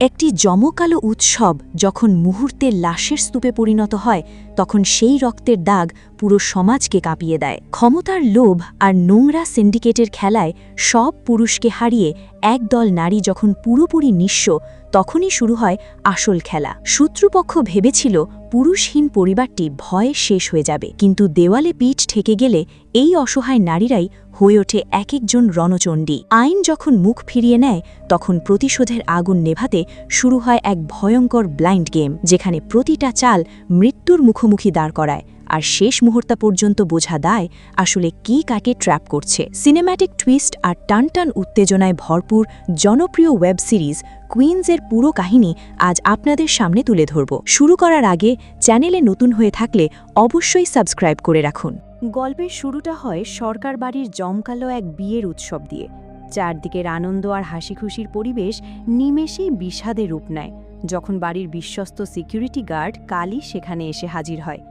একটি জমকালো উৎসব যখন মুহূর্তের লাশের স্তূপে পরিণত হয় তখন সেই রক্তের দাগ পুরো সমাজকে কাঁপিয়ে দেয়। ক্ষমতার লোভ আর নোংরা সিন্ডিকেটের খেলায় সব পুরুষকে হারিয়ে একদল নারী যখন পুরোপুরি নিঃস্ব, তখনই শুরু হয় আসল খেলা। শত্রুপক্ষ ভেবেছিল পুরুষহীন পরিবারটি ভয়ে শেষ হয়ে যাবে, কিন্তু দেওয়ালে পিঠ ঠেকে গেলে এই অসহায় নারীরাই হয়ে ওঠে এক একজন রণচণ্ডী। আইন যখন মুখ ফিরিয়ে নেয় তখন প্রতিশোধের আগুন নেভাতে শুরু হয় এক ভয়ঙ্কর ব্লাইন্ড গেম, যেখানে প্রতিটা চাল মৃত্যুর মুখোমুখি দাঁড় করায়, আর শেষ মুহূর্ত পর্যন্ত বোঝা দায় আসলে কি কাকে ট্র্যাপ করছে। সিনেম্যাটিক টুইস্ট আর টানটান উত্তেজনায় ভরপুর জনপ্রিয় ওয়েব সিরিজ কুইন্সের পুরো কাহিনী আজ আপনাদের সামনে তুলে ধরব। শুরু করার আগে চ্যানেলে নতুন হয়ে থাকলে অবশ্যই সাবস্ক্রাইব করে রাখুন। গল্পের শুরুটা হয় সরকার বাড়ির জমকালো এক বিয়ের উৎসব দিয়ে। চারদিকের আনন্দ আর হাসিখুশির পরিবেশ নিমেষেই বিষাদে রূপ নেয় যখন বাড়ির বিশ্বস্ত সিকিউরিটি গার্ড কালী সেখানে এসে হাজির হয়।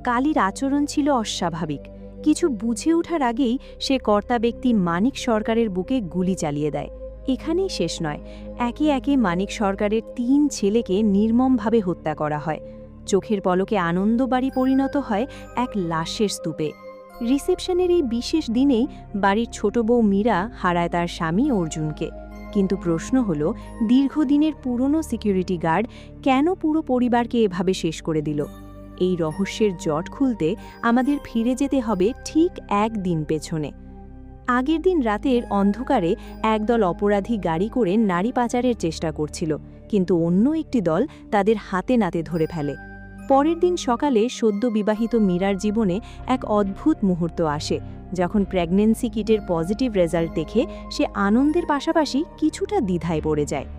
কালীর আচরণ ছিল অস্বাভাবিক। কিছু বুঝে ওঠার আগেই সে কর্তা ব্যক্তি মানিক সরকারের বুকে গুলি চালিয়ে দেয়। এখানেই শেষ নয়, একে একে মানিক সরকারের ৩ ছেলেকে নির্মমভাবে হত্যা করা হয়। চোখের পলকে আনন্দবাড়ি পরিণত হয় এক লাশের স্তূপে। রিসেপশনের এই বিশেষ দিনেই বাড়ির ছোট বউ মীরা হারায় তার স্বামী অর্জুনকে। কিন্তু প্রশ্ন হল, দীর্ঘদিনের পুরনো সিকিউরিটি গার্ড কেন পুরো পরিবারকে এভাবে শেষ করে দিল? এই রহস্যের জট খুলতে আমাদের ফিরে যেতে হবে ঠিক একদিন পেছনে। আগের দিন রাতের অন্ধকারে একদল অপরাধী গাড়ি করে নারী পাচারের চেষ্টা করছিল, কিন্তু অন্য একটি দল তাদের হাতে নাতে ধরে ফেলে। পরের দিন সকালে সদ্য বিবাহিত মীরার জীবনে এক অদ্ভুত মুহূর্ত আসে, যখন প্রেগন্যান্সি কিটের পজিটিভ রেজাল্ট দেখে সে আনন্দের পাশাপাশি কিছুটা দ্বিধায় পড়ে যায়।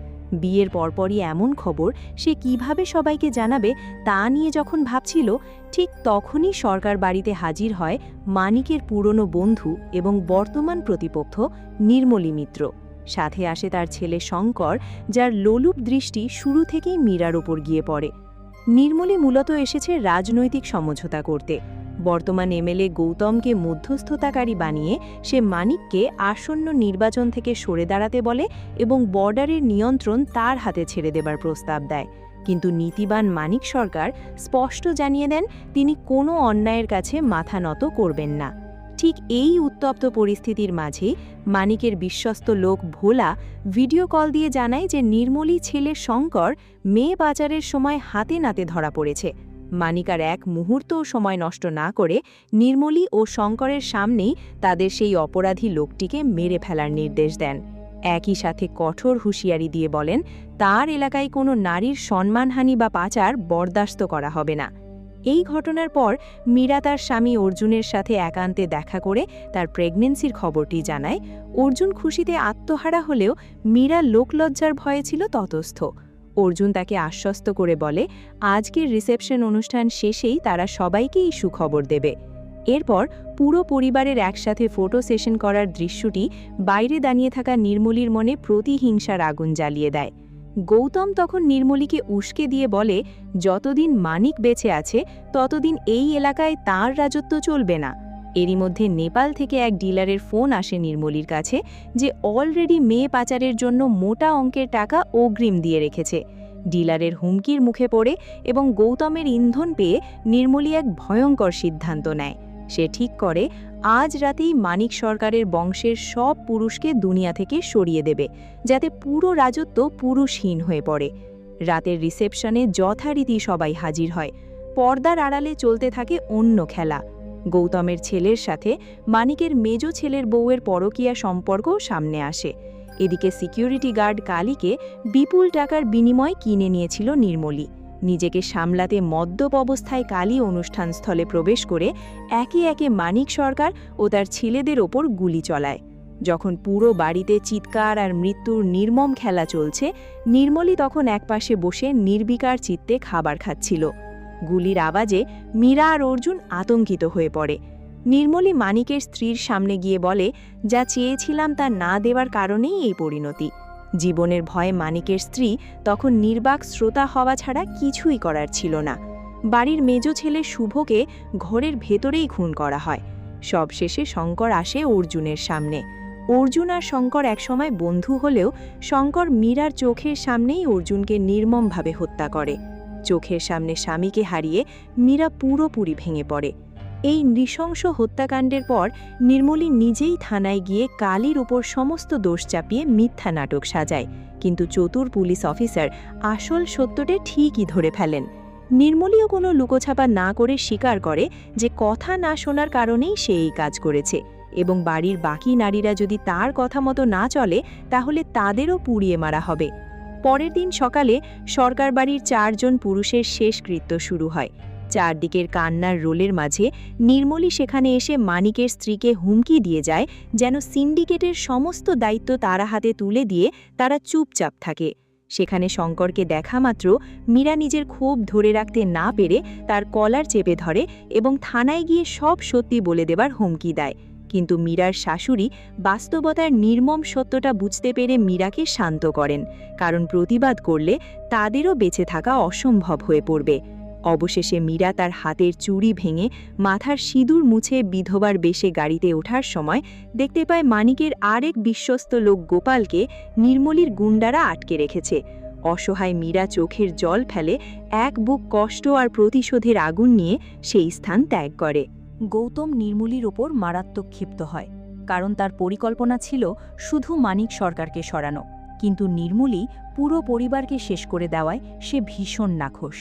বিয়ের পরপরই এমন খবর সে কিভাবে সবাইকে জানাবে তা নিয়ে যখন ভাবছিল, ঠিক তখনই সরকার বাড়িতে হাজির হয় মানিকের পুরনো বন্ধু এবং বর্তমান প্রতিপক্ষ নির্মলী মিত্র। সাথে আসে তার ছেলে শঙ্কর, যার লোলুপ দৃষ্টি শুরু থেকেই মীরার ওপর গিয়ে পড়ে। নির্মলী মূলত এসেছে রাজনৈতিক সমঝোতা করতে। বর্তমান এমএলএ গৌতমকে মধ্যস্থতাকারী বানিয়ে সে মানিককে আসন্ন নির্বাচন থেকে সরে দাঁড়াতে বলে এবং বর্ডারের নিয়ন্ত্রণ তার হাতে ছেড়ে দেবার প্রস্তাব দেয়। কিন্তু নীতিবান মানিক সরকার স্পষ্ট জানিয়ে দেন তিনি কোনো অন্যায়ের কাছে মাথা নত করবেন না। ঠিক এই উত্তপ্ত পরিস্থিতির মাঝেই মানিকের বিশ্বস্ত লোক ভোলা ভিডিও কল দিয়ে জানায় যে নির্মলী ছেলে শঙ্কর মেয়ে পাচারের সময় হাতে নাতে ধরা পড়েছে। মানিক আর এক মুহূর্তও সময় নষ্ট না করে নির্মলী ও শঙ্করের সামনেই তাদের সেই অপরাধী লোকটিকে মেরে ফেলার নির্দেশ দেন। একই সাথে কঠোর হুঁশিয়ারি দিয়ে বলেন তার এলাকায় কোনো নারীর সম্মানহানি বা পাচার বরদাস্ত করা হবে না। এই ঘটনার পর মীরা তার স্বামী অর্জুনের সাথে একান্তে দেখা করে তার প্রেগন্যান্সির খবরটি জানায়। অর্জুন খুশিতে আত্মহারা হলেও মীরা লোকলজ্জার ভয়ে ছিল তটস্থ। অর্জুন তাকে আশ্বস্ত করে বলে আজকের রিসেপশন অনুষ্ঠান শেষেই তারা সবাইকেই সুখবর দেবে। এরপর পুরো পরিবারের একসাথে ফটো সেশন করার দৃশ্যটি বাইরে দাঁড়িয়ে থাকা নির্মলীর মনে প্রতিহিংসার আগুন জ্বালিয়ে দেয়। গৌতম তখন নির্মলীকে উস্কে দিয়ে বলে যতদিন মানিক বেঁচে আছে ততদিন এই এলাকায় তার রাজত্ব চলবে না। এরই মধ্যে নেপাল থেকে এক ডিলারের ফোন আসে নির্মলীর কাছে, যে অলরেডি মেয়ে পাচারের জন্য মোটা অঙ্কের টাকা অগ্রিম দিয়ে রেখেছে। ডিলারের হুমকির মুখে পড়ে এবং গৌতমের ইন্ধন পেয়ে নির্মলী এক ভয়ঙ্কর সিদ্ধান্ত নেয়। সে ঠিক করে আজ রাতেই মানিক সরকারের বংশের সব পুরুষকে দুনিয়া থেকে সরিয়ে দেবে, যাতে পুরো রাজত্ব পুরুষহীন হয়ে পড়ে। রাতের রিসেপশনে যথারীতি সবাই হাজির হয়। পর্দার আড়ালে চলতে থাকে অন্য খেলা। গৌতমের ছেলের সাথে মানিকের মেজ ছেলের বউয়ের পরকীয়া সম্পর্কও সামনে আসে। এদিকে সিকিউরিটি গার্ড কালীকে বিপুল টাকার বিনিময়ে কিনে নিয়েছিল নির্মলী। নিজেকে সামলাতে মদ্যপ অবস্থায় কালী অনুষ্ঠানস্থলে প্রবেশ করে একে একে মানিক সরকার ও তার ছেলেদের ওপর গুলি চলায়। যখন পুরো বাড়িতে চিৎকার আর মৃত্যুর নির্মম খেলা চলছে, নির্মলী তখন একপাশে বসে নির্বিকার চিত্তে খাবার খাচ্ছিল। গুলির আওয়াজে মীরা আর অর্জুন আতঙ্কিত হয়ে পড়ে। নির্মলী মানিকের স্ত্রীর সামনে গিয়ে বলে যা চেয়েছিলাম তা না দেওয়ার কারণেই এই পরিণতি। জীবনের ভয়ে মানিকের স্ত্রী তখন নির্বাক শ্রোতা হওয়া ছাড়া কিছুই করার ছিল না। বাড়ির মেজ ছেলে শুভকে ঘরের ভেতরেই খুন করা হয়। সবশেষে শঙ্কর আসে অর্জুনের সামনে। অর্জুন আর শঙ্কর একসময় বন্ধু হলেও শঙ্কর মীরার চোখের সামনেই অর্জুনকে নির্মমভাবে হত্যা করে। চোখের সামনে স্বামীকে হারিয়ে মীরা পুরোপুরি ভেঙে পড়ে। এই নৃশংস হত্যাকাণ্ডের পর নির্মলী নিজেই থানায় গিয়ে কালীর উপর সমস্ত দোষ চাপিয়ে মিথ্যা নাটক সাজায়, কিন্তু চতুর পুলিশ অফিসার আসল সত্যটা ঠিকই ধরে ফেলেন। নির্মলীও কোনো লুকোছাপা না করে স্বীকার করে যে কথা না শোনার কারণেই সে এই কাজ করেছে, এবং বাড়ির বাকি নারীরা যদি তার কথা মতো না চলে তাহলে তাদেরও পুড়িয়ে মারা হবে। পরের দিন সকালে সরকার বাড়ির 4 জন পুরুষের শেষকৃত্য শুরু হয়। চারদিকের কান্নার রোলের মাঝে নির্মলী সেখানে এসে মানিকের স্ত্রীকে হুমকি দিয়ে যায় যেন সিন্ডিকেটের সমস্ত দায়িত্ব তারা হাতে তুলে দিয়ে তারা চুপচাপ থাকে। সেখানে শঙ্করকে দেখা মাত্র মীরা নিজের ক্ষোভ ধরে রাখতে না পেরে তার কলার চেপে ধরে এবং থানায় গিয়ে সব সত্যি বলে দেবার হুমকি দেয়। কিন্তু মীরার শাশুড়ি বাস্তবতার নির্মম সত্যটা বুঝতে পেরে মীরাকে শান্ত করেন, কারণ প্রতিবাদ করলে তাদেরও বেঁচে থাকা অসম্ভব হয়ে পড়বে। অবশেষে মীরা তার হাতের চুড়ি ভেঙে মাথার সিঁদুর মুছে বিধবার বেশে গাড়িতে ওঠার সময় দেখতে পায় মানিকের আরেক বিশ্বস্ত লোক গোপালকে নির্মলীর গুন্ডারা আটকে রেখেছে। অসহায় মীরা চোখের জল ফেলে এক বুক কষ্ট আর প্রতিশোধের আগুন নিয়ে সেই স্থান ত্যাগ করে। গৌতম নির্মলীর ওপর মারাত্মক ক্ষিপ্ত হয়, কারণ তার পরিকল্পনা ছিল শুধু মানিক সরকারকে সরানো, কিন্তু নির্মলী পুরো পরিবারকে শেষ করে দেওয়ায় সে ভীষণ নাখোশ।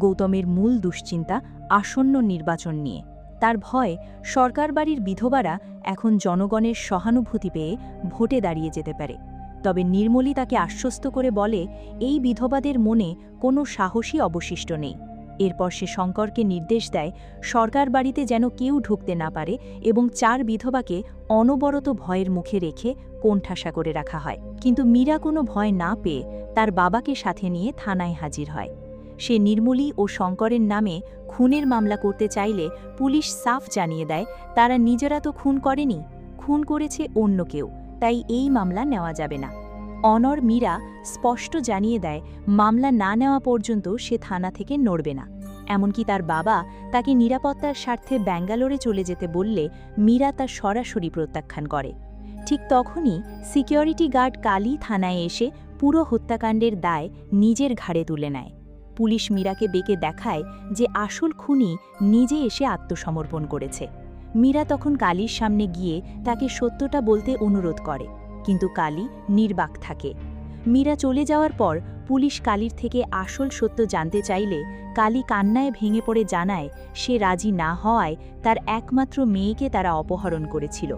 গৌতমের মূল দুশ্চিন্তা আসন্ন নির্বাচন নিয়ে। তার ভয় সরকার বাড়ির বিধবারা এখন জনগণের সহানুভূতি পেয়ে ভোটে দাঁড়িয়ে যেতে পারে। তবে নির্মলী তাকে আশ্বস্ত করে বলে এই বিধবাদের মনে কোনো সাহসী অবশিষ্ট নেই। এরপর সে শঙ্করকে নির্দেশ দেয় সরকার বাড়িতে যেন কেউ ঢুকতে না পারে এবং 4 বিধবাকে অনবরত ভয়ের মুখে রেখে কোণঠাসা করে রাখা হয়। কিন্তু মীরা কোনো ভয় না পেয়ে তার বাবাকে সাথে নিয়ে থানায় হাজির হয়। সে নির্মলী ও শঙ্করের নামে খুনের মামলা করতে চাইলে পুলিশ সাফ জানিয়ে দেয় তারা নিজেরা তো খুন করেনি, খুন করেছে অন্য কেউ, তাই এই মামলা নেওয়া যাবে না। অনর মীরা স্পষ্ট জানিয়ে দেয় মামলা না নেওয়া পর্যন্ত সে থানা থেকে নড়বে না। এমনকি তার বাবা তাকে নিরাপত্তার স্বার্থে ব্যাঙ্গালোরে চলে যেতে বললে মীরা তা সরাসরি প্রত্যাখ্যান করে। ঠিক তখনই সিকিউরিটি গার্ড কালী থানায় এসে পুরো হত্যাকাণ্ডের দায় নিজের ঘাড়ে তুলে নেয়। পুলিশ মীরাকে বেঁকে দেখায় যে আসল খুনি নিজে এসে আত্মসমর্পণ করেছে। মীরা তখন কালীর সামনে গিয়ে তাকে সত্যটা বলতে অনুরোধ করে, কিন্তু কালী নির্বাক থাকে। মীরা চলে যাওয়ার পর পুলিশ কালীর থেকে আসল সত্য জানতে চাইলে কালী কান্নায় ভেঙে পড়ে জানায় সে রাজি না হওয়ায় তার একমাত্র মেয়েকে তারা অপহরণ করেছিল।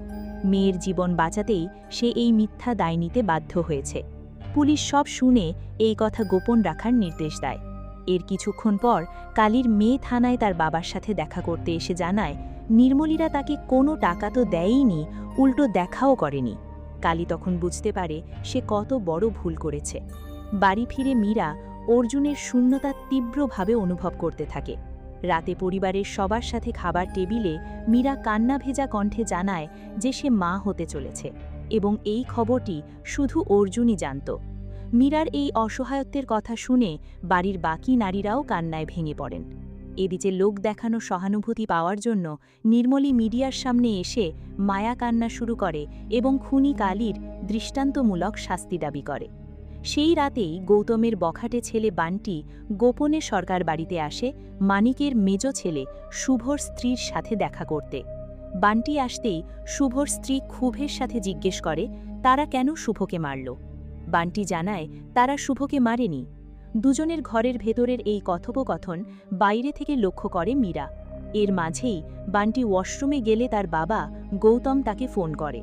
মেয়ের জীবন বাঁচাতেই সে এই মিথ্যা দায় নিতে বাধ্য হয়েছে। পুলিশ সব শুনে এই কথা গোপন রাখার নির্দেশ দেয়। এর কিছুক্ষণ পর কালীর মেয়ে থানায় তার বাবার সাথে দেখা করতে এসে জানায় নির্মলীরা তাকে কোনো টাকা তো দেয়ইনি, উল্টো দেখাও করেনি। কালী তখন বুঝতে পারে সে কত বড় ভুল করেছে। বাড়ি ফিরে মীরা অর্জুনের শূন্যতা তীব্রভাবে অনুভব করতে থাকে। রাতে পরিবারের সবার সাথে খাবার টেবিলে মীরা কান্না ভেজা কণ্ঠে জানায় যে সে মা হতে চলেছে, এবং এই খবরটি শুধু অর্জুনই জানত। মীরার এই অসহায়ত্বের কথা শুনে বাড়ির বাকি নারীরাও কান্নায় ভেঙে পড়েন। এদিকে লোক দেখানো সহানুভূতি পাওয়ার জন্য নির্মলী মিডিয়ার সামনে এসে মায়া কান্না শুরু করে এবং খুনি কালীর দৃষ্টান্তমূলক শাস্তি দাবি করে। সেই রাতেই গৌতমের বখাটে ছেলে বান্টি গোপনে সরকার বাড়িতে আসে মানিকের মেজ ছেলে শুভর স্ত্রীর সাথে দেখা করতে। বান্টি আসতেই শুভর স্ত্রী ক্ষোভের সাথে জিজ্ঞেস করে তারা কেন শুভকে মারল। বান্টি জানায় তারা শুভকে মারেনি। দুজনের ঘরের ভেতরের এই কথোপকথন বাইরে থেকে লক্ষ্য করে মীরা। এর মাঝেই বান্টি ওয়াশরুমে গেলে তার বাবা গৌতম তাকে ফোন করে।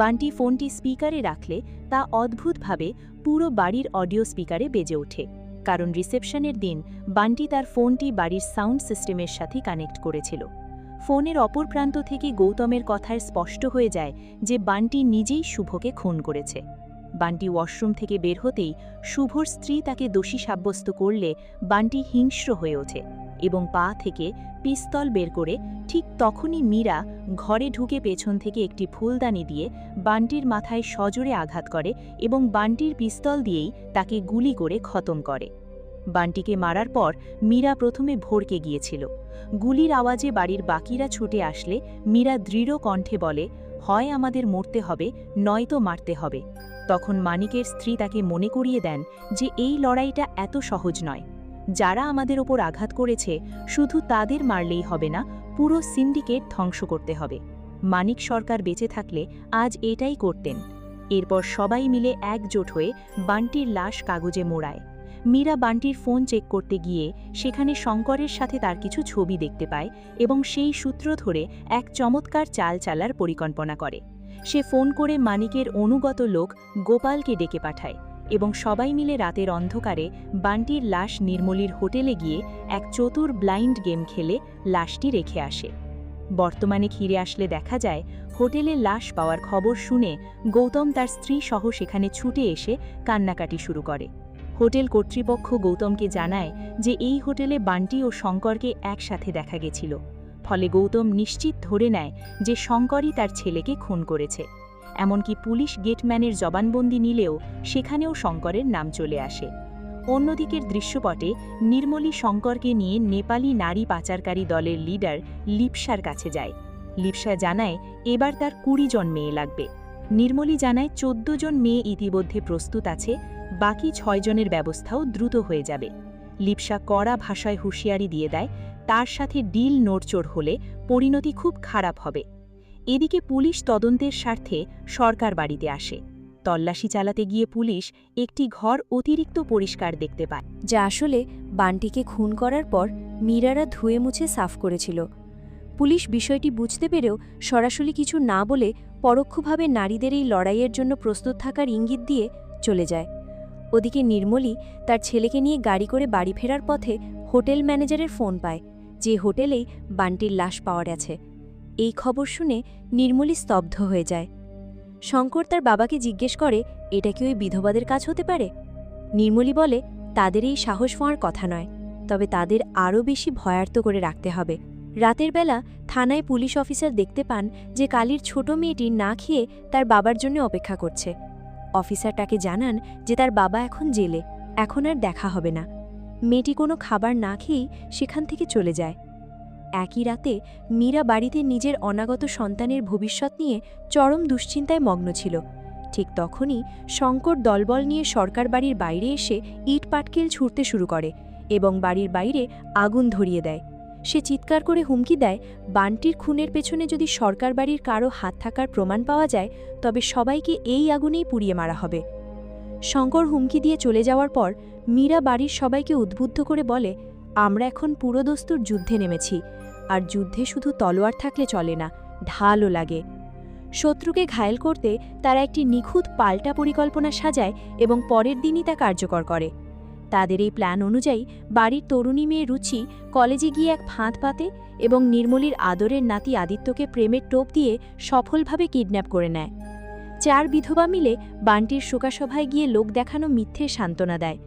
বান্টি ফোনটি স্পিকারে রাখলে তা অদ্ভুতভাবে পুরো বাড়ির অডিও স্পিকারে বেজে ওঠে, কারণ রিসেপশনের দিন বান্টি তার ফোনটি বাড়ির সাউন্ড সিস্টেমের সাথে কানেক্ট করেছিল। ফোনের অপর প্রান্ত থেকে গৌতমের কথায় স্পষ্ট হয়ে যায় যে বান্টি নিজেই শুভকে খুন করেছে। বান্টি ওয়াশরুম থেকে বের হতেই শুভর স্ত্রী তাকে দোষী সাব্যস্ত করলে বান্টি হিংস্র হয়ে ওঠে এবং পা থেকে পিস্তল বের করে ঠিক তখনই মীরা ঘরে ঢুকে পেছন থেকে একটি ফুলদানি দিয়ে বান্টির মাথায় সজোরে আঘাত করে এবং বান্টির পিস্তল দিয়েই তাকে গুলি করে খতম করে। বান্টিকে মারার পর মীরা প্রথমে ভড়কে গিয়েছিল। গুলির আওয়াজে বাড়ির বাকিরা ছুটে আসলে মীরা দৃঢ় কণ্ঠে বলে, হয় আমাদের মরতে হবে নয়তো মারতে হবে। তখন মানিকের স্ত্রী তাকে মনে করিয়ে দেন যে এই লড়াইটা এত সহজ নয়। যারা আমাদের ওপর আঘাত করেছে শুধু তাদের মারলেই হবে না, পুরো সিন্ডিকেট ধ্বংস করতে হবে। মানিক সরকার বেঁচে থাকলে আজ এটাই করতেন। এরপর সবাই মিলে একজোট হয়ে বান্টির লাশ কাগজে মোড়ায়। মীরা বান্টির ফোন চেক করতে গিয়ে সেখানে শঙ্করের সাথে তার কিছু ছবি দেখতে পায় এবং সেই সূত্র ধরে এক চমৎকার চাল চালার পরিকল্পনা করে। সে ফোন করে মানিকের অনুগত লোক গোপালকে ডেকে পাঠায় এবং সবাই মিলে রাতের অন্ধকারে বান্টির লাশ নির্মলীর হোটেলে গিয়ে এক চতুর ব্লাইন্ড গেম খেলে লাশটি রেখে আসে। বর্তমানে ফিরে আসলে দেখা যায় হোটেলে লাশ পাওয়ার খবর শুনে গৌতম তার স্ত্রী সহ সেখানে ছুটে এসে কান্নাকাটি শুরু করে। হোটেল কর্তৃপক্ষ গৌতমকে জানায় যে এই হোটেলে বান্টি ও শঙ্করকে একসাথে দেখা গেছিল, ফলে গৌতম নিশ্চিত ধরে নেয় যে শঙ্করই তার ছেলেকে খুন করেছে। এমনকি পুলিশ গেটম্যানের জবানবন্দি নিলেও সেখানেও শঙ্করের নাম চলে আসে। অন্যদিকের দৃশ্যপটে নির্মলী শঙ্করকে নিয়ে নেপালি নারী পাচারকারী দলের লিডার লিপসার কাছে যায়। লিপসা জানায় এবার তার 20 জন মেয়ে লাগবে। নির্মলী জানায় 14 জন মেয়ে ইতিমধ্যে প্রস্তুত আছে, বাকি 6 জনের ব্যবস্থাও দ্রুত হয়ে যাবে। লিপসা কড়া ভাষায় হুঁশিয়ারি দিয়ে দেয় তার সাথে ডিল নড়চড় হলে পরিণতি খুব খারাপ হবে। এদিকে পুলিশ তদন্তের স্বার্থে সরকার বাড়িতে আসে। তল্লাশি চালাতে গিয়ে পুলিশ একটি ঘর অতিরিক্ত পরিষ্কার দেখতে পায়, যা আসলে বান্টিকে খুন করার পর মীরারা ধুয়ে মুছে সাফ করেছিল। পুলিশ বিষয়টি বুঝতে পেরেও সরাসরি কিছু না বলে পরোক্ষভাবে নারীদের এই লড়াইয়ের জন্য প্রস্তুত থাকার ইঙ্গিত দিয়ে চলে যায়। ওদিকে নির্মলী তার ছেলেকে নিয়ে গাড়ি করে বাড়ি ফেরার পথে হোটেল ম্যানেজারের ফোন পায় যে হোটেলেই বান্টির লাশ পাওয়া গেছে। এই খবর শুনে নির্মলী স্তব্ধ হয়ে যায়। শঙ্কর তার বাবাকে জিজ্ঞেস করে এটা কি ওই বিধবাদের কাজ হতে পারে। নির্মলী বলে তাদের এই সাহস হওয়ার কথা নয়, তবে তাদের আরও বেশি ভয়ার্ত করে রাখতে হবে। রাতের বেলা থানায় পুলিশ অফিসার দেখতে পান যে কালীর ছোট মেয়েটি না খেয়ে তার বাবার জন্য অপেক্ষা করছে। অফিসার তাকে জানান যে তার বাবা এখন জেলে, এখন আর দেখা হবে না। মেয়েটি কোনো খাবার না খেয়েই সেখান থেকে চলে যায়। একই রাতে মীরা বাড়িতে নিজের অনাগত সন্তানের ভবিষ্যৎ নিয়ে চরম দুশ্চিন্তায় মগ্ন ছিল। ঠিক তখনই শঙ্কর দলবল নিয়ে সরকার বাড়ির বাইরে এসে ইট পাটকেল ছুঁড়তে শুরু করে এবং বাড়ির বাইরে আগুন ধরিয়ে দেয়। সে চিৎকার করে হুমকি দেয় বান্টির খুনের পেছনে যদি সরকার বাড়ির কারো হাত থাকার প্রমাণ পাওয়া যায় তবে সবাইকে এই আগুনেই পুড়িয়ে মারা হবে। শঙ্কর হুমকি দিয়ে চলে যাওয়ার পর মীরা বাড়ির সবাইকে উদ্বুদ্ধ করে বলে আমরা এখন পুরোদস্তুর যুদ্ধে নেমেছি, আর যুদ্ধে শুধু তলোয়ার থাকলে চলে না, ঢালও লাগে। শত্রুকে ঘায়েল করতে তারা একটি নিখুঁত পাল্টা পরিকল্পনা সাজায় এবং পরের দিনই তা কার্যকর করে। তাদের এই প্ল্যান অনুযায়ী বাড়ির তরুণী মেয়ে রুচি কলেজে গিয়ে এক ফাঁদ পাতে এবং নির্মলীর আদরের নাতি আদিত্যকে প্রেমের টোপ দিয়ে সফলভাবে কিডন্যাপ করে নেয়। 4 বিধবা মিলে বান্টির শোকাসভায় গিয়ে লোক দেখানো মিথ্যে সান্ত্বনা দেয়।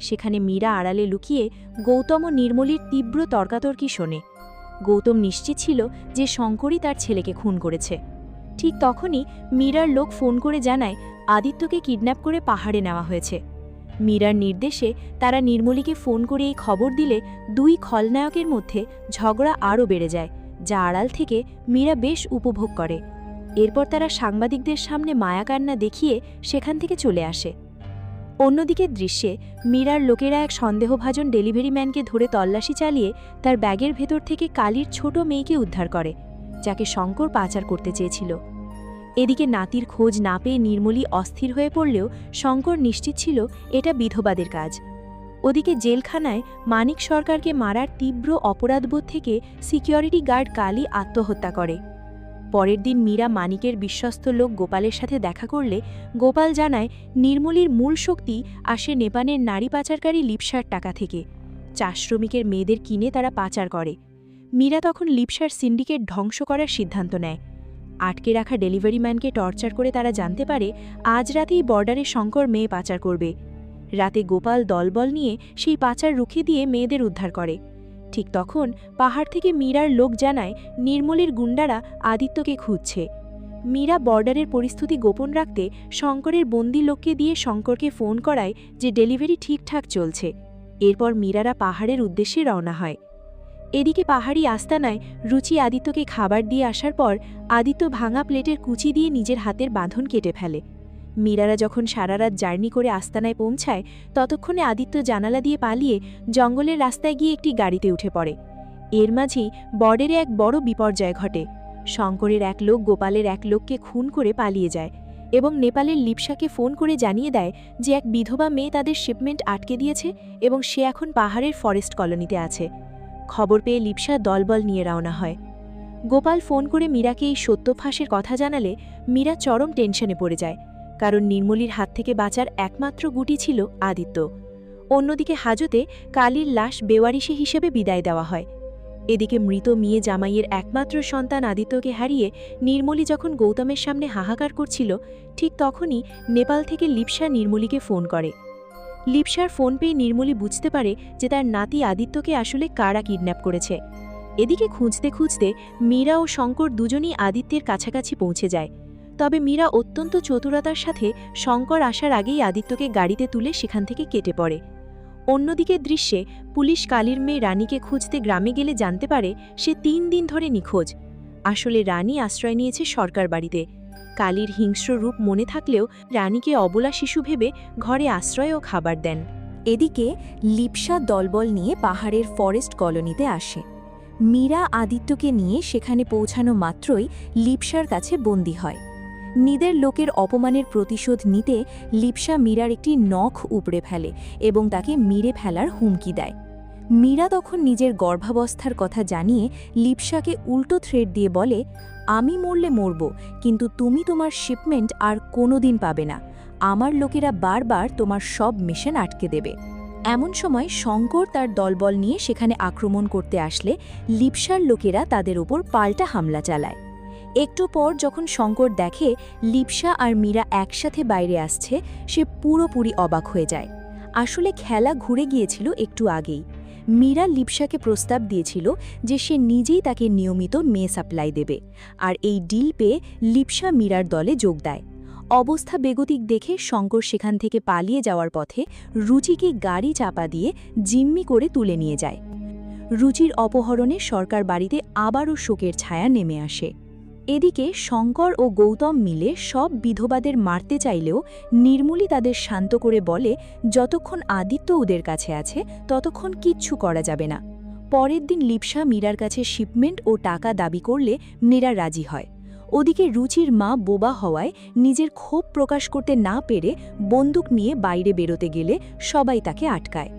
সেখানে মীরা আড়ালে লুকিয়ে গৌতম ও নির্মলীর তীব্র তর্কাতর্কি শোনে। গৌতম নিশ্চিত ছিল যে শঙ্করই তার ছেলেকে খুন করেছে। ঠিক তখনই মীরার লোক ফোন করে জানায় আদিত্যকে কিডন্যাপ করে পাহাড়ে নেওয়া হয়েছে। মীরার নির্দেশে তারা নির্মলীকে ফোন করে এই খবর দিলে 2 খলনায়কের মধ্যে ঝগড়া আরও বেড়ে যায়, যা আড়াল থেকে মীরা বেশ উপভোগ করে। এরপর তারা সাংবাদিকদের সামনে মায়াকান্না দেখিয়ে সেখান থেকে চলে আসে। অন্যদিকে দৃশ্যে মীরার লোকেরা এক সন্দেহভাজন ডেলিভারি ম্যানকে ধরে তল্লাশি চালিয়ে তার ব্যাগের ভেতর থেকে কালীর ছোট মেয়েকে উদ্ধার করে, যাকে শঙ্কর পাচার করতে চেয়েছিল। এদিকে নাতির খোঁজ না পেয়ে নির্মলী অস্থির হয়ে পড়লেও শঙ্কর নিশ্চিত ছিল এটা বিধবাদের কাজ। ওদিকে জেলখানায় মানিক সরকারকে মারার তীব্র অপরাধবোধ থেকে সিকিউরিটি গার্ড কালী আত্মহত্যা করে। পরের দিন মীরা মানিকের বিশ্বস্ত লোক গোপালের সাথে দেখা করলে গোপাল জানায় নির্মলীর মূল শক্তি আসে নেপালের নারী পাচারকারী লিপসার টাকা থেকে। চাষ শ্রমিকের মেয়েদের কিনে তারা পাচার করে। মীরা তখন লিপসার সিন্ডিকেট ধ্বংস করার সিদ্ধান্ত নেয়। আটকে রাখা ডেলিভারি ম্যানকে টর্চার করে তারা জানতে পারে আজ রাতেই বর্ডারে শঙ্কর মেয়ে পাচার করবে। রাতে গোপাল দলবল নিয়ে সেই পাচার রুখে দিয়ে মেয়েদের উদ্ধার করে। ঠিক তখন পাহাড় থেকে মীরার লোক জানায় নির্মলীর গুন্ডারা আদিত্যকে খুঁজছে। মীরা বর্ডারের পরিস্থিতি গোপন রাখতে শঙ্করের বন্দি লোককে দিয়ে শঙ্করকে ফোন করায় যে ডেলিভারি ঠিকঠাক চলছে। এরপর মীরারা পাহাড়ের উদ্দেশ্যে রওনা হয়। এদিকে পাহাড়ি আস্তানায় রুচি আদিত্যকে খাবার দিয়ে আসার পর আদিত্য ভাঙা প্লেটের কুচি দিয়ে নিজের হাতের বাঁধন কেটে ফেলে। মীরারা যখন সারা রাত জার্নি করে আস্তানায় পৌঁছায় ততক্ষণে আদিত্য জানালা দিয়ে পালিয়ে জঙ্গলের রাস্তায় গিয়ে একটি গাড়িতে উঠে পড়ে। এর মাঝেই বর্ডারে এক বড় বিপর্যয় ঘটে। শঙ্করের এক লোক গোপালের এক লোককে খুন করে পালিয়ে যায় এবং নেপালের লিপসাকে ফোন করে জানিয়ে দেয় যে এক বিধবা মেয়ে তাদের শিপমেন্ট আটকে দিয়েছে এবং সে এখন পাহাড়ের ফরেস্ট কলোনিতে আছে। খবর পেয়ে লিপসা দলবল নিয়ে রওনা হয়। গোপাল ফোন করে মীরাকে এই সত্য ফাঁসের কথা জানালে মীরা চরম টেনশনে পড়ে যায়, কারণ নির্মলীর হাত থেকে বাঁচার একমাত্র গুটি ছিল আদিত্য। অন্যদিকে হাজতে কালীর লাশ বেওয়ারিশে হিসেবে বিদায় দেওয়া হয়। এদিকে মৃত মেয়ে জামাইয়ের একমাত্র সন্তান আদিত্যকে হারিয়ে নির্মলী যখন গৌতমের সামনে হাহাকার করছিল, ঠিক তখনই নেপাল থেকে লিপসা নির্মলীকে ফোন করে। লিপসার ফোন পেয়ে নির্মলী বুঝতে পারে যে তার নাতি আদিত্যকে আসলে কারা কিডন্যাপ করেছে। এদিকে খুঁজতে খুঁজতে মীরা ও শঙ্কর দুজনই আদিত্যের কাছাকাছি পৌঁছে যায়। তবে মীরা অত্যন্ত চতুরতার সাথে শঙ্কর আসার আগেই আদিত্যকে গাড়িতে তুলে সেখান থেকে কেটে পড়ে। অন্যদিকে দৃশ্যে পুলিশ কালীর মেয়ে রানীকে খুঁজতে গ্রামে গেলে জানতে পারে সে ৩ দিন ধরে নিখোঁজ। আসলে রানী আশ্রয় নিয়েছে সরকার বাড়িতে। কালীর হিংস্র রূপ মনে থাকলেও রানীকে অবলা শিশু ভেবে ঘরে আশ্রয় ও খাবার দেন। এদিকে লিপসা দলবল নিয়ে পাহাড়ের ফরেস্ট কলোনিতে আসে। মীরা আদিত্যকে নিয়ে সেখানে পৌঁছানো মাত্রই লিপসার কাছে বন্দী হয়। নিজের লোকের অপমানের প্রতিশোধ নিতে লিপসা মীরার একটি নখ উপড়ে ফেলে এবং তাকে মেরে ফেলার হুমকি দেয়। মীরা তখন নিজের গর্ভাবস্থার কথা জানিয়ে লিপসাকে উল্টো থ্রেট দিয়ে বলে, আমি মরলে মরব, কিন্তু তুমি তোমার শিপমেন্ট আর কোনোদিন পাবে না। আমার লোকেরা বারবার তোমার সব মিশন আটকে দেবে। এমন সময় শঙ্কর তার দলবল নিয়ে সেখানে আক্রমণ করতে আসলে লিপসার লোকেরা তাদের উপর পাল্টা হামলা চালায়। একটু পর যখন শঙ্কর দেখে লিপসা আর মীরা একসাথে বাইরে আসছে, সে পুরোপুরি অবাক হয়ে যায়। আসলে খেলা ঘুরে গিয়েছিল একটু আগেই। মীরা লিপসাকে প্রস্তাব দিয়েছিল যে সে নিজেই তাকে নিয়মিত মেয়ে সাপ্লাই দেবে, আর এই ডিল পেয়ে লিপসা মীরার দলে যোগ দেয়। অবস্থা বেগতিক দেখে শঙ্কর সেখান থেকে পালিয়ে যাওয়ার পথে রুচিকে গাড়ি চাপা দিয়ে জিম্মি করে তুলে নিয়ে যায়। রুচির অপহরণে সরকার বাড়িতে আবারও শোকের ছায়া নেমে আসে। এদিকে শঙ্কর ও গৌতম মিলে সব বিধবাদের মারতে চাইলেও নির্মলী তাদের শান্ত করে বলে যতক্ষণ আদিত্য ওদের কাছে আছে ততক্ষণ কিচ্ছু করা যাবে না। পরের দিন লিপসা মীরার কাছে শিপমেন্ট ও টাকা দাবি করলে মীরা রাজি হয়। ওদিকে রুচির মা বোবা হওয়ায় নিজের ক্ষোভ প্রকাশ করতে না পেরে বন্দুক নিয়ে বাইরে বেরোতে গেলে সবাই তাকে আটকায়।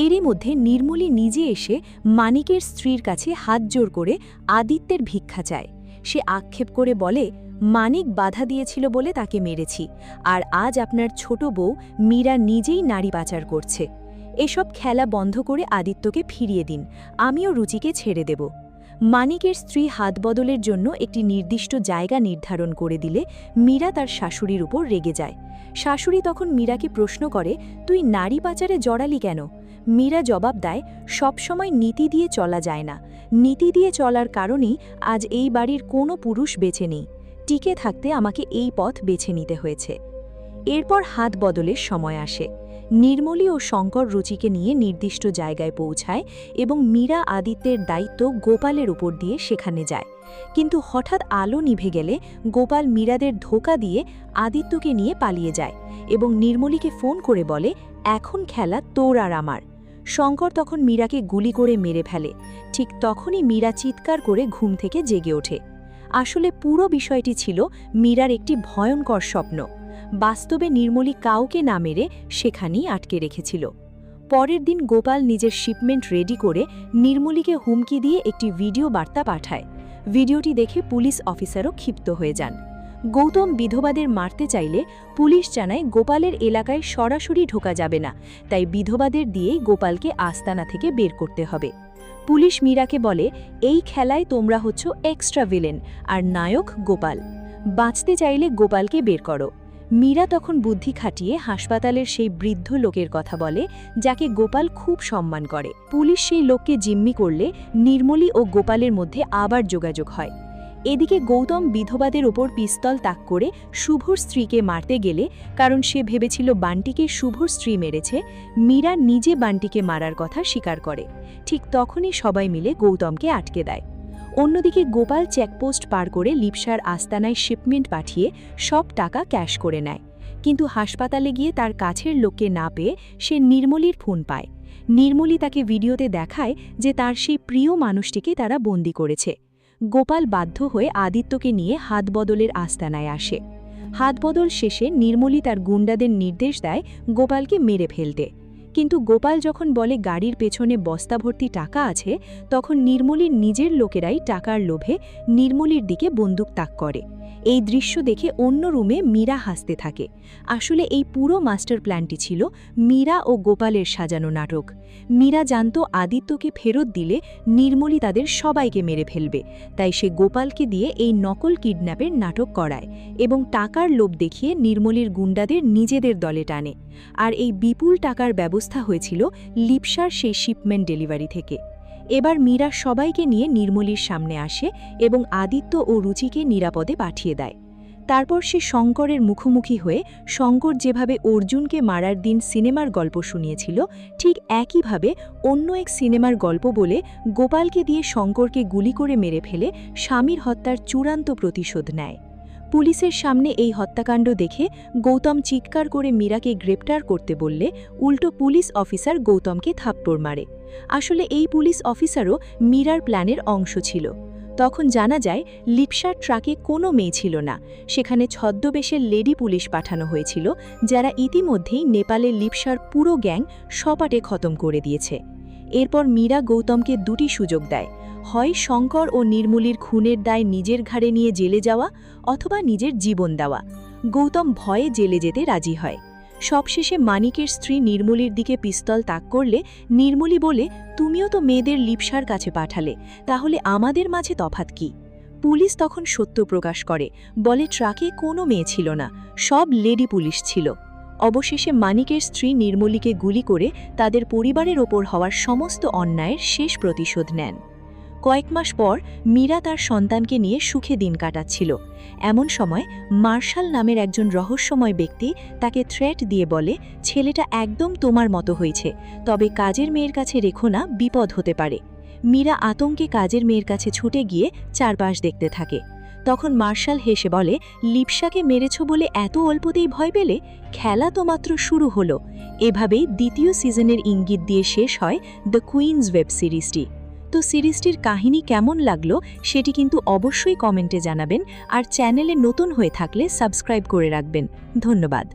এরই মধ্যে নির্মলী নিজে এসে মানিকের স্ত্রীর কাছে হাত জোর করে আদিত্যের ভিক্ষা চায়। সে আক্ষেপ করে বলে, মানিক বাধা দিয়েছিল বলে তাকে মেরেছি, আর আজ আপনার ছোট বউ মীরা নিজেই নারী পাচার করছে। এসব খেলা বন্ধ করে আদিত্যকে ফিরিয়ে দিন, আমিও রুচিকে ছেড়ে দেব। মানিকের স্ত্রী হাত বদলের জন্য একটি নির্দিষ্ট জায়গা নির্ধারণ করে দিলে মীরা তার শাশুড়ির উপর রেগে যায়। শাশুড়ি তখন মীরাকে প্রশ্ন করে, তুই নারী পাচারে জড়ালি কেন? মীরা জবাব দেয়, সবসময় নীতি দিয়ে চলা যায় না। নীতি দিয়ে চলার কারণেই আজ এই বাড়ির কোনো পুরুষ বেছে নেই। টিকে থাকতে আমাকে এই পথ বেছে নিতে হয়েছে। এরপর হাত বদলের সময় আসে। নির্মলী ও শঙ্কর রুচিকে নিয়ে নির্দিষ্ট জায়গায় পৌঁছায় এবং মীরা আদিত্যের দায়িত্ব গোপালের উপর দিয়ে সেখানে যায়। কিন্তু হঠাৎ আলো নিভে গেলে গোপাল মীরাদের ধোঁকা দিয়ে আদিত্যকে নিয়ে পালিয়ে যায় এবং নির্মলীকে ফোন করে বলে, এখন খেলা তোর আর আমার। শঙ্কর তখন মীরাকে গুলি করে মেরে ফেলে। ঠিক তখনই মীরা চিৎকার করে ঘুম থেকে জেগে ওঠে। আসলে পুরো বিষয়টি ছিল মীরার একটি ভয়ঙ্কর স্বপ্ন। বাস্তবে নির্মলী কাউকে না মেরে সেখানেই আটকে রেখেছিল। পরের দিন গোপাল নিজের শিপমেন্ট রেডি করে নির্মলীকে হুমকি দিয়ে একটি ভিডিও বার্তা পাঠায়। ভিডিওটি দেখে পুলিশ অফিসারও ক্ষিপ্ত হয়ে যান। গৌতম বিধবাদের মারতে চাইলে পুলিশ জানায় গোপালের এলাকায় সরাসরি ঢোকা যাবে না, তাই বিধবাদের দিয়েই গোপালকে আস্তানা থেকে বের করতে হবে। পুলিশ মীরাকে বলে, এই খেলায় তোমরা হচ্ছ এক্সট্রা ভিলেন আর নায়ক গোপাল। বাঁচতে চাইলে গোপালকে বের করো। মীরা তখন বুদ্ধি খাটিয়ে হাসপাতালের সেই বৃদ্ধ লোকের কথা বলে, যাকে গোপাল খুব সম্মান করে। পুলিশ সেই লোককে জিম্মি করলে নির্মলী ও গোপালের মধ্যে আবার যোগাযোগ হয়। এদিকে গৌতম বিধবাদের ওপর পিস্তল তাক করে শুভর স্ত্রীকে মারতে গেলে, কারণ সে ভেবেছিল বান্টিকে শুভর স্ত্রী মেরেছে, মীরা নিজে বান্টিকে মারার কথা স্বীকার করে। ঠিক তখনই সবাই মিলে গৌতমকে আটকে দেয়। অন্যদিকে গোপাল চেকপোস্ট পার করে লিপসার আস্তানায় শিপমেন্ট পাঠিয়ে সব টাকা ক্যাশ করে নেয়। কিন্তু হাসপাতালে গিয়ে তার কাছের লোককে না পেয়ে সে নির্মলীর ফোন পায়। নির্মলী তাকে ভিডিওতে দেখায় যে তার সেই প্রিয় মানুষটিকে তারা বন্দি করেছে। গোপাল বাধ্য হয়ে আদিত্যকে নিয়ে হাতবদলের আস্তানায় আসে। হাতবদল শেষে নির্মলী তার গুন্ডাদের নির্দেশ দেয় গোপালকে মেরে ফেলতে। কিন্তু গোপাল যখন বলে গাড়ির পেছনে বস্তা ভর্তি টাকা আছে, তখন নির্মলীর নিজের লোকেরাই টাকার লোভে নির্মলীর দিকে বন্দুক তাক করে। এই দৃশ্য দেখে অন্য রুমে মীরা হাসতে থাকে। আসলে এই পুরো মাস্টার প্ল্যানটি ছিল মীরা ও গোপালের সাজানো নাটক। মীরা জানত আদিত্যকে ফেরত দিলে নির্মলী তাদের সবাইকে মেরে ফেলবে, তাই সে গোপালকে দিয়ে এই নকল কিডন্যাপের নাটক করায় এবং টাকার লোভ দেখিয়ে নির্মলীর গুন্ডাদের নিজেদের দলে টানে। আর এই বিপুল টাকার ব্যবস্থা হয়েছিল লিপসার সেই শিপমেন্ট ডেলিভারি থেকে। এবার মীরা সবাইকে নিয়ে নির্মলীর সামনে আসে এবং আদিত্য ও রুচিকে নিরাপদে পাঠিয়ে দেয়। তারপর সে শঙ্করের মুখোমুখি হয়ে শঙ্কর যেভাবে অর্জুনকে মারার দিন সিনেমার গল্প শুনিয়েছিল, ঠিক একইভাবে অন্য এক সিনেমার গল্প বলে গোপালকে দিয়ে শঙ্করকে গুলি করে মেরে ফেলে স্বামীর হত্যার চূড়ান্ত প্রতিশোধ নেয়। পুলিশের সামনে এই হত্যাকাণ্ড দেখে গৌতম চিৎকার করে মীরাকে গ্রেপ্তার করতে বললে উল্টো পুলিশ অফিসার গৌতমকে থাপ্পড় মারে। আসলে এই পুলিশ অফিসারও মীরার প্ল্যানের অংশ ছিল। তখন জানা যায় লিপসার ট্রাকে কোনো মেয়ে ছিল না, সেখানে ছদ্মবেশের লেডি পুলিশ পাঠানো হয়েছিল, যারা ইতিমধ্যেই নেপালের লিপসার পুরো গ্যাং সপাটে খতম করে দিয়েছে। এরপর মীরা গৌতমকে দুটি সুযোগ দেয়, হয় শঙ্কর ও নির্মলীর খুনের দায় নিজের ঘাড়ে নিয়ে জেলে যাওয়া অথবা নিজের জীবন দেওয়া। গৌতম ভয়ে জেলে যেতে রাজি হয়। সবশেষে মানিকের স্ত্রী নির্মলীর দিকে পিস্তল তাক করলে নির্মলী বলে, তুমিও তো মেয়েদের লিপসার কাছে পাঠালে, তাহলে আমাদের মাঝে তফাৎ কি? পুলিশ তখন সত্য প্রকাশ করে, বলে ট্রাকে কোনো মেয়ে ছিল না, সব লেডি পুলিশ ছিল। অবশেষে মানিকের স্ত্রী নির্মলীকে গুলি করে তাদের পরিবারের ওপর হওয়ার সমস্ত অন্যায়ের শেষ প্রতিশোধ নেন। কয়েক মাস পর মীরা তার সন্তানকে নিয়ে সুখে দিন কাটাচ্ছিল। এমন সময় মার্শাল নামের একজন রহস্যময় ব্যক্তি তাকে থ্রেট দিয়ে বলে, ছেলেটা একদম তোমার মতো হয়েছে, তবে কাজের মেয়ের কাছে রেখো না, বিপদ হতে পারে। মীরা আতঙ্কে কাজের মেয়ের কাছে ছুটে গিয়ে চারপাশ দেখতে থাকে। তখন মার্শাল হেসে বলে, লিপসাকে মেরেছ বলে এত অল্পতেই ভয় পেলে? খেলা তো মাত্র শুরু হলো। এভাবেই দ্বিতীয় সিজনের ইঙ্গিত দিয়ে শেষ হয় দ্য কুইন্স ওয়েব সিরিজটি। তো সিরিজটির কাহিনী কেমন লাগলো সেটি কিন্তু অবশ্যই কমেন্টে জানাবেন, আর চ্যানেলে নতুন হয়ে থাকলে সাবস্ক্রাইব করে রাখবেন। ধন্যবাদ।